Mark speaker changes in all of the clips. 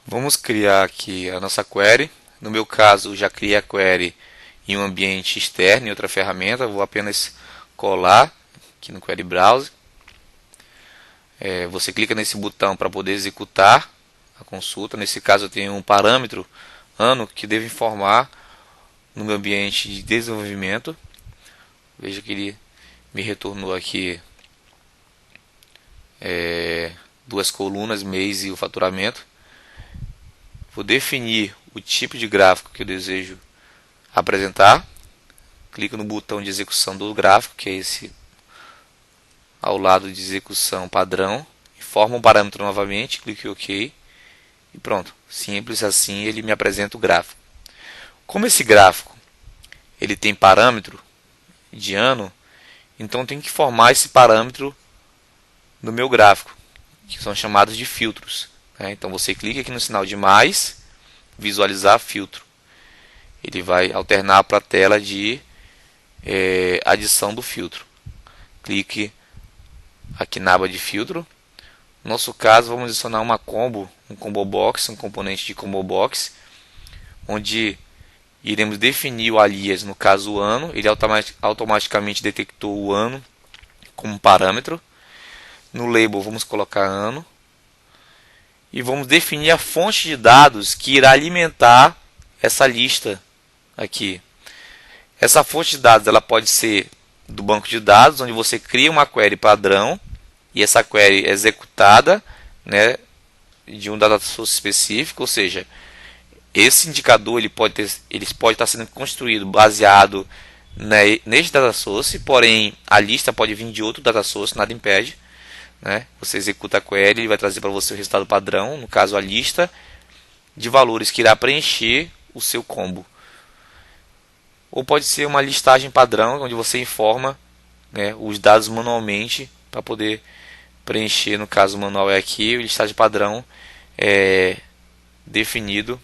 Speaker 1: Vamos criar aqui a nossa query. No meu caso, já criei a query em um ambiente externo, em outra ferramenta. Vou apenas colar aqui no Query Browser. Você clica nesse botão para poder executar a consulta. Nesse caso, eu tenho um parâmetro ano que devo informar no meu ambiente de desenvolvimento. Veja que ele me retornou aqui duas colunas, mês e o faturamento. Vou definir o tipo de gráfico que eu desejo apresentar. Clico no botão de execução do gráfico, que é esse ao lado de execução padrão. Informo o parâmetro novamente, clique em OK e pronto. Simples assim, ele me apresenta o gráfico. Como esse gráfico ele tem parâmetro de ano, então eu tenho que formar esse parâmetro no meu gráfico, que são chamados de filtros. Então você clica aqui no sinal de mais, visualizar filtro. Ele vai alternar para a tela de adição do filtro. Clique aqui na aba de filtro. No nosso caso, vamos adicionar uma combo, um combo box, um componente de combo box, onde iremos definir o alias, no caso o ano. Ele automaticamente detectou o ano como parâmetro. No label vamos colocar ano. E vamos definir a fonte de dados que irá alimentar essa lista aqui. Essa fonte de dados ela pode ser do banco de dados, onde você cria uma query padrão e essa query é executada, né, de um data source específico, ou seja, esse indicador ele pode estar sendo construído baseado neste data source, porém a lista pode vir de outro data source, nada impede. Você executa a query, ele vai trazer para você o resultado padrão, no caso a lista de valores que irá preencher o seu combo. Ou pode ser uma listagem padrão, onde você informa os dados manualmente para poder preencher. No caso o manual é aqui, o listagem padrão é definido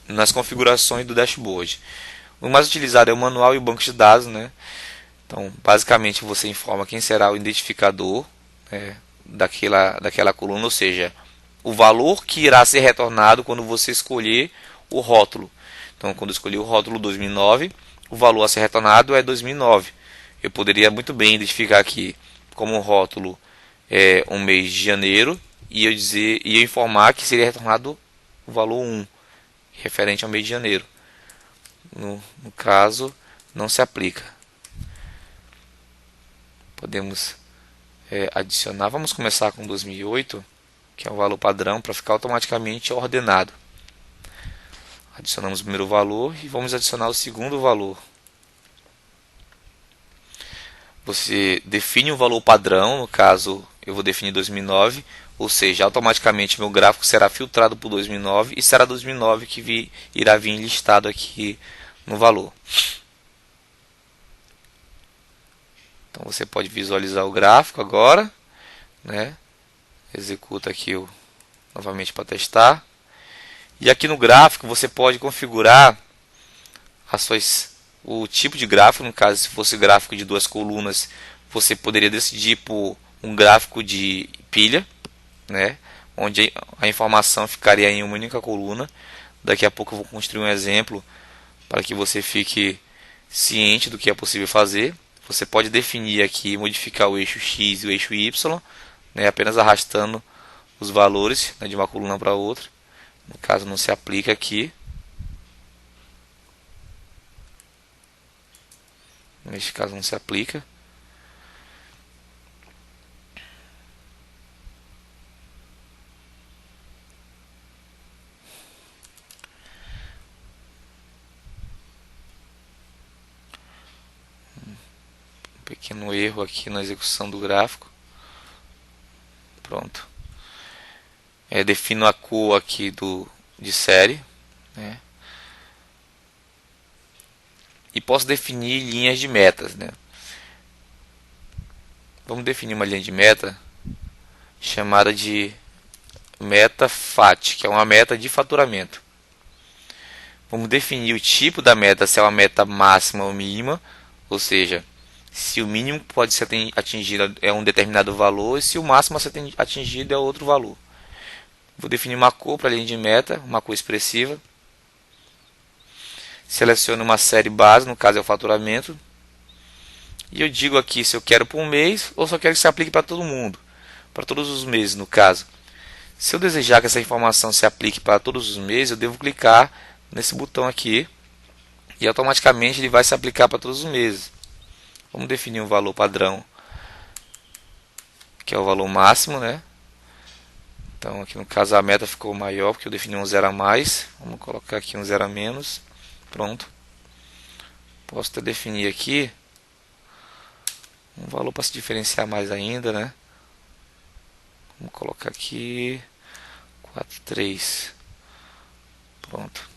Speaker 1: nas configurações do dashboard. O mais utilizado é o manual e o banco de dados. Então basicamente você informa quem será o identificador daquela coluna, ou seja, o valor que irá ser retornado quando você escolher o rótulo. Então, quando eu escolhi o rótulo 2009, o valor a ser retornado é 2009. Eu poderia muito bem identificar aqui como rótulo um mês de janeiro e eu informar que seria retornado o valor 1, referente ao mês de janeiro. No caso, não se aplica. Podemos adicionar. Vamos começar com 2008, que é o valor padrão, para ficar automaticamente ordenado. Adicionamos o primeiro valor e vamos adicionar o segundo valor. Você define um valor padrão, no caso eu vou definir 2009, ou seja, automaticamente meu gráfico será filtrado por 2009 e será 2009 que irá vir listado aqui no valor. Então você pode visualizar o gráfico agora, executa aqui novamente para testar. E aqui no gráfico você pode configurar o tipo de gráfico. No caso, se fosse gráfico de duas colunas, você poderia decidir por um gráfico de pilha, onde a informação ficaria em uma única coluna. Daqui a pouco eu vou construir um exemplo para que você fique ciente do que é possível fazer. Você pode definir aqui, modificar o eixo X e o eixo Y, apenas arrastando os valores de uma coluna para outra. No caso, não se aplica aqui. Neste caso, não se aplica. Um pequeno erro aqui na execução do gráfico. Pronto. Defino a cor aqui de série. E posso definir linhas de metas. Vamos definir uma linha de meta chamada de meta FAT, que é uma meta de faturamento. Vamos definir o tipo da meta, se é uma meta máxima ou mínima, ou seja, se o mínimo pode ser atingido é um determinado valor e se o máximo a ser atingido é outro valor. Vou definir uma cor para a linha de meta, uma cor expressiva. Seleciono uma série base, no caso é o faturamento. E eu digo aqui se eu quero por um mês ou só quero que se aplique para todo mundo, para todos os meses no caso. Se eu desejar que essa informação se aplique para todos os meses, eu devo clicar nesse botão aqui e automaticamente ele vai se aplicar para todos os meses. Vamos definir um valor padrão, que é o valor máximo, né? Então aqui no caso a meta ficou maior porque eu defini um zero a mais. Vamos colocar aqui um zero a menos. Pronto. Posso até definir aqui um valor para se diferenciar mais ainda, né? Vamos colocar aqui 4,3. Pronto.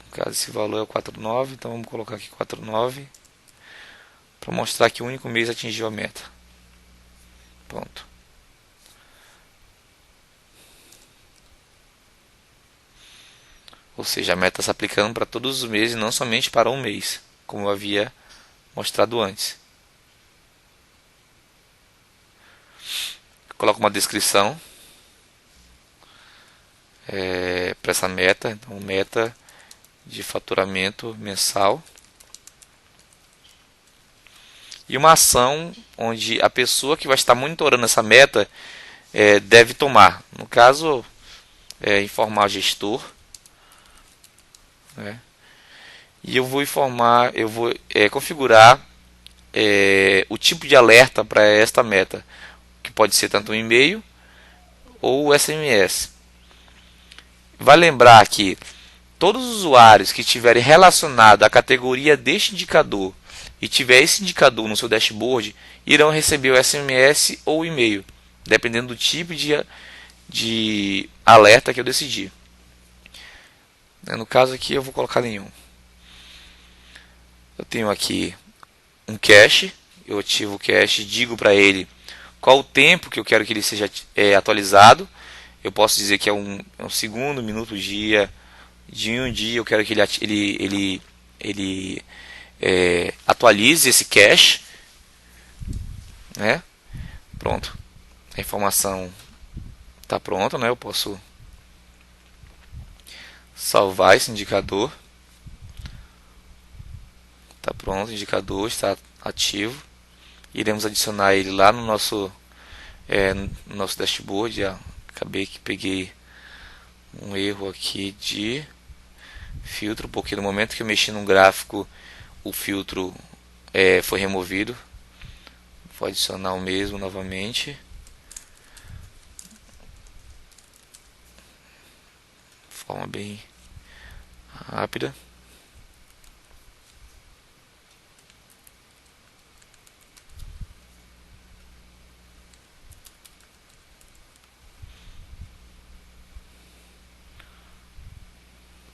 Speaker 1: No caso esse valor é o 4,9, então vamos colocar aqui 4,9 para mostrar que o único mês atingiu a meta. Pronto. Ou seja, a meta está se aplicando para todos os meses, não somente para um mês, como eu havia mostrado antes. Coloco uma descrição para essa meta. Então, meta de faturamento mensal. E uma ação onde a pessoa que vai estar monitorando essa meta deve tomar. No caso, informar o gestor. Né? E eu vou configurar o tipo de alerta para esta meta, que pode ser tanto um e-mail ou SMS. Vai lembrar que todos os usuários que estiverem relacionados à categoria deste indicador e tiver esse indicador no seu dashboard irão receber o SMS ou o e-mail, dependendo do tipo de alerta que eu decidir. No caso aqui eu vou colocar nenhum. Eu tenho aqui um cache, eu ativo o cache, digo para ele qual o tempo que eu quero que ele seja atualizado. Eu posso dizer que é um segundo, minuto, dia. De um dia eu quero que ele atualize esse cache. Né? Pronto. A informação está pronta, né? Eu posso salvar esse indicador. Está pronto, o indicador está ativo. Iremos adicionar ele lá no nosso dashboard. Acabei que peguei um erro aqui de filtro, porque no momento que eu mexi no gráfico o filtro foi removido. Vou adicionar o mesmo novamente. De forma bem rápida.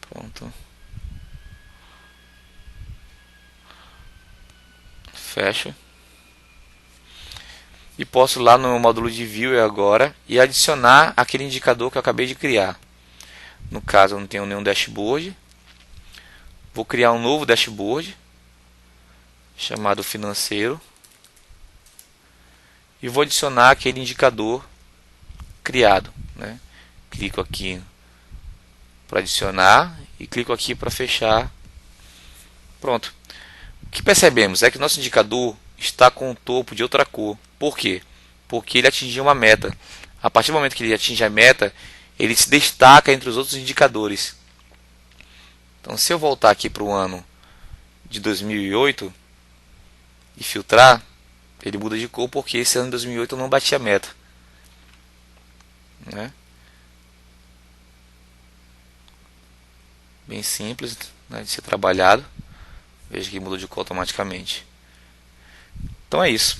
Speaker 1: Pronto. Fecho. E posso ir lá no módulo de View agora e adicionar aquele indicador que eu acabei de criar. No caso eu não tenho nenhum dashboard. Vou criar um novo dashboard chamado financeiro. E vou adicionar aquele indicador criado. Né? Clico aqui para adicionar e clico aqui para fechar. Pronto. O que percebemos é que nosso indicador está com o topo de outra cor. Por quê? Porque ele atingiu uma meta. A partir do momento que ele atinge a meta, ele se destaca entre os outros indicadores. Então, se eu voltar aqui para o ano de 2008 e filtrar, ele muda de cor porque esse ano de 2008 eu não bati a meta. Né? Bem simples, né, de ser trabalhado. Veja que mudou de cor automaticamente. Então é isso.